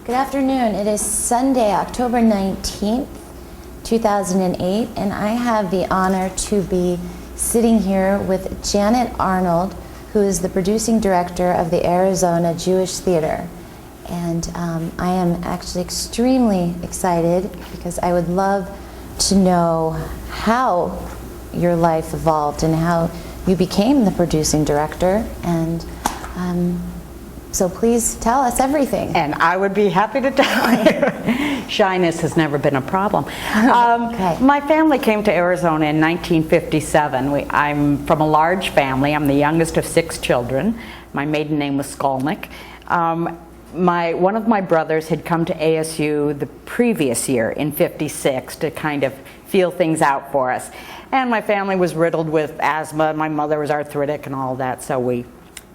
Good afternoon. It is Sunday, October 19th, 2008, and I have the honor to be sitting here with Janet Arnold, who is the producing director of the Arizona Jewish Theater. And I am actually extremely excited because I would love to know how your life evolved and how you became the producing director. And so please tell us everything. And I would be happy to tell you. Shyness has never been a problem. Okay. My family came to Arizona in 1957. I'm from a large family. I'm the youngest of 6 children. My maiden name was Skolnick. One of my brothers had come to ASU the previous year in '56 to kind of feel things out for us. And my family was riddled with asthma. My mother was arthritic and all that, so we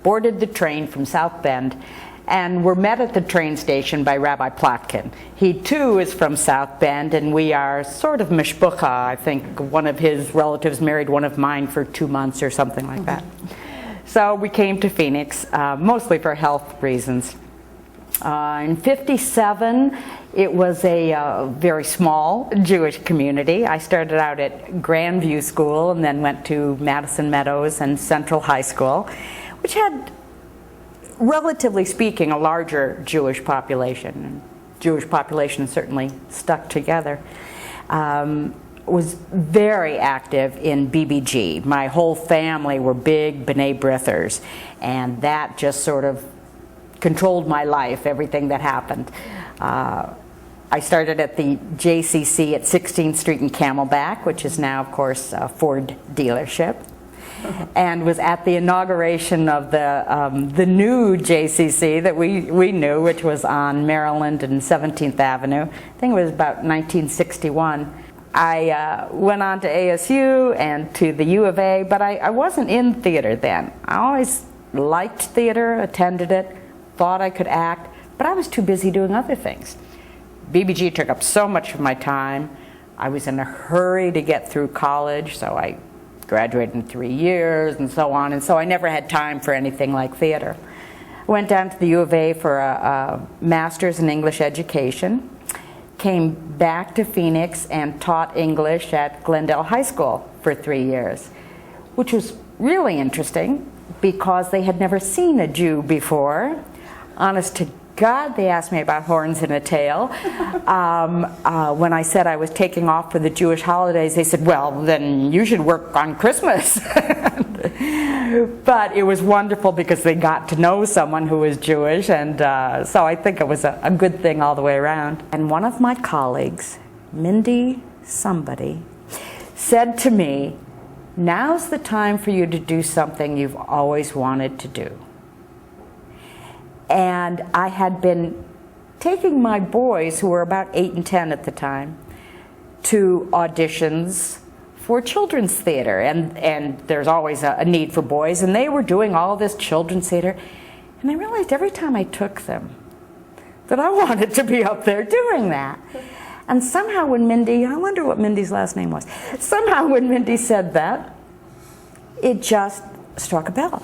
boarded the train from South Bend and were met at the train station by Rabbi Plotkin. He too is from South Bend, and we are sort of mishpucha. I think one of his relatives married one of mine for 2 months or something like that. So we came to Phoenix, mostly for health reasons. In '57, it was a very small Jewish community. I started out at Grandview School and then went to Madison Meadows and Central High School, which had, relatively speaking, a larger Jewish population. Jewish population certainly stuck together. Was very active in BBG. My whole family were big B'nai B'rithers, and that just sort of controlled my life, everything that happened. I started at the JCC at 16th Street in Camelback, which is now, of course, a Ford dealership, and was at the inauguration of the new JCC that we knew, which was on Maryland and 17th Avenue. I think it was about 1961. I went on to ASU and to the U of A, but I wasn't in theater then. I always liked theater, attended it, thought I could act, but I was too busy doing other things. BBG took up so much of my time. I was in a hurry to get through college, so I graduated in 3 years and so on, and so I never had time for anything like theater. I went down to the U of A for a master's in English education, came back to Phoenix and taught English at Glendale High School for 3 years, which was really interesting because they had never seen a Jew before. Honest to God, they asked me about horns and a tail. When I said I was taking off for the Jewish holidays, they said, well, then you should work on Christmas. But it was wonderful because they got to know someone who was Jewish, and so I think it was a good thing all the way around. And one of my colleagues, Mindy somebody, said to me, now's the time for you to do something you've always wanted to do. And I had been taking my boys, who were about 8 and 10 at the time, to auditions for children's theater. And there's always a need for boys, and they were doing all this children's theater. And I realized every time I took them that I wanted to be up there doing that. And somehow when Mindy, I wonder what Mindy's last name was, somehow when Mindy said that, it just struck a bell.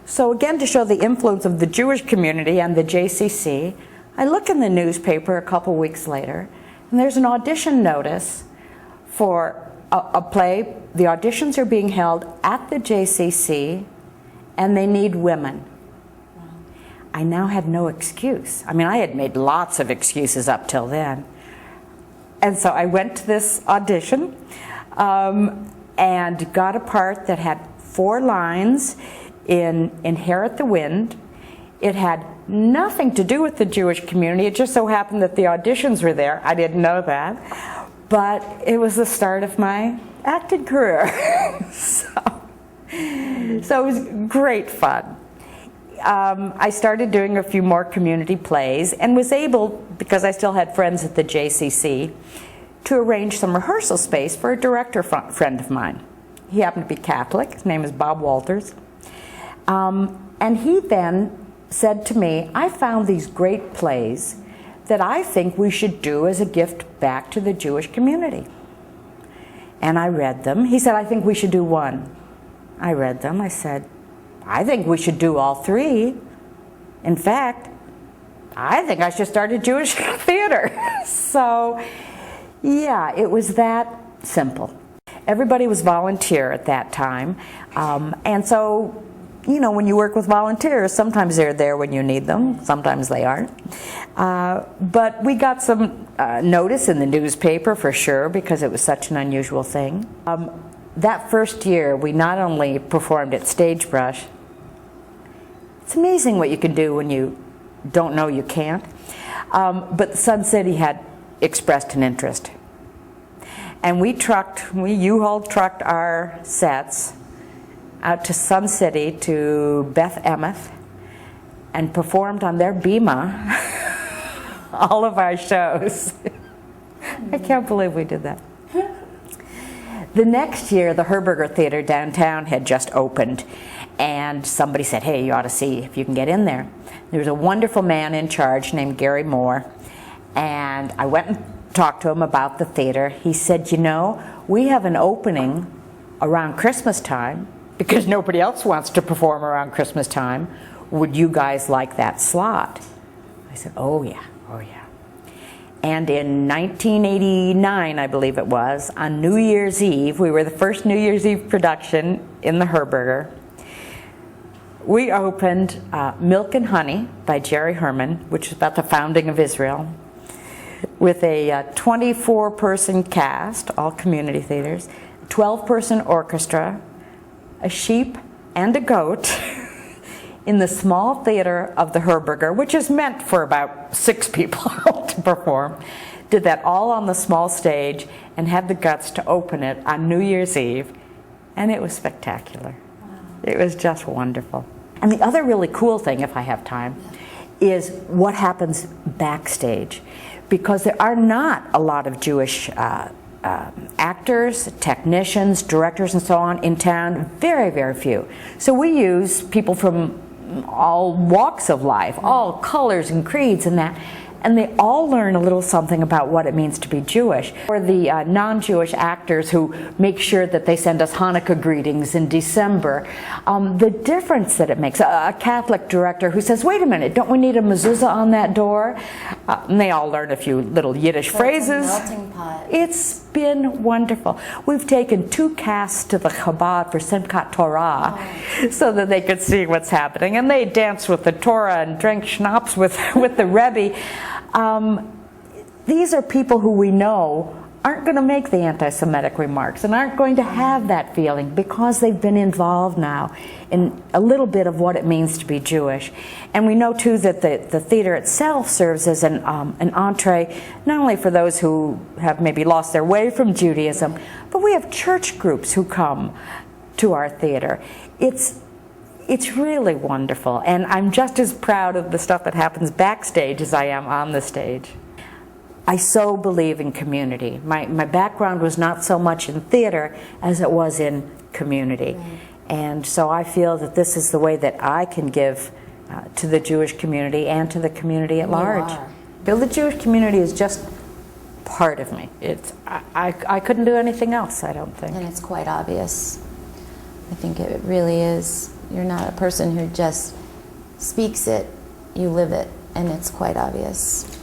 So again, to show the influence of the Jewish community and the JCC, I look in the newspaper a couple weeks later, and there's an audition notice for a play. The auditions are being held at the JCC, and they need women. I now had no excuse. I mean, I had made lots of excuses up till then. And so I went to this audition and got a part that had 4 lines in Inherit the Wind. It had nothing to do with the Jewish community. It just so happened that the auditions were there. I didn't know that. But it was the start of my acting career. So it was great fun. I started doing a few more community plays and was able, because I still had friends at the JCC, to arrange some rehearsal space for a director friend of mine. He happened to be Catholic. His name is Bob Walters. And he then said to me, I found these great plays that I think we should do as a gift back to the Jewish community. And I read them. He said, I think we should do one. I read them. I said, I think we should do all 3. In fact, I think I should start a Jewish theater. So, yeah, it was that simple. Everybody was volunteer at that time, and so, you know, when you work with volunteers, sometimes they're there when you need them, sometimes they aren't. But we got some notice in the newspaper for sure, because it was such an unusual thing. That first year, we not only performed at Stagebrush. It's amazing what you can do when you don't know you can't. But Sun City had expressed an interest. And we U-Haul trucked our sets out to Sun City, to Beth Emeth, and performed on their bema all of our shows. I can't believe we did that. The next year, the Herberger Theater downtown had just opened, and somebody said, hey, you ought to see if you can get in there. There was a wonderful man in charge named Gary Moore, and I went and talked to him about the theater. He said, you know, we have an opening around Christmas time, because nobody else wants to perform around Christmas time. Would you guys like that slot? I said, oh yeah, oh yeah. And in 1989, I believe it was, on New Year's Eve, we were the first New Year's Eve production in the Herberger. We opened Milk and Honey by Jerry Herman, which is about the founding of Israel, with a 24-person cast, all community theaters, 12-person orchestra, a sheep and a goat in the small theater of the Herberger, which is meant for about 6 people to perform. Did that all on the small stage and had the guts to open it on New Year's Eve, and it was spectacular. Wow. It was just wonderful. And the other really cool thing, if I have time, is what happens backstage, because there are not a lot of Jewish actors, technicians, directors, and so on in town. Very, very few. So we use people from all walks of life, all colors and creeds and that, and they all learn a little something about what it means to be Jewish. Or the non-Jewish actors who make sure that they send us Hanukkah greetings in December. The difference that it makes. A Catholic director who says, wait a minute, don't we need a mezuzah on that door? And they all learn a few little Yiddish phrases. It's a melting pot. It's been wonderful. We've taken 2 casts to the Chabad for Simchat Torah, so that they could see what's happening. And they danced with the Torah and drank schnapps with the Rebbe. These are people who we know aren't going to make the anti-Semitic remarks and aren't going to have that feeling, because they've been involved now in a little bit of what it means to be Jewish. And we know too that the theater itself serves as an entree, not only for those who have maybe lost their way from Judaism, but we have church groups who come to our theater. It's really wonderful, and I'm just as proud of the stuff that happens backstage as I am on the stage. I so believe in community. My background was not so much in theater as it was in community. Right. And so I feel that this is the way that I can give to the Jewish community and to the community at large. The Jewish community is just part of me. I couldn't do anything else, I don't think. And it's quite obvious. I think it really is. You're not a person who just speaks it, you live it, and it's quite obvious.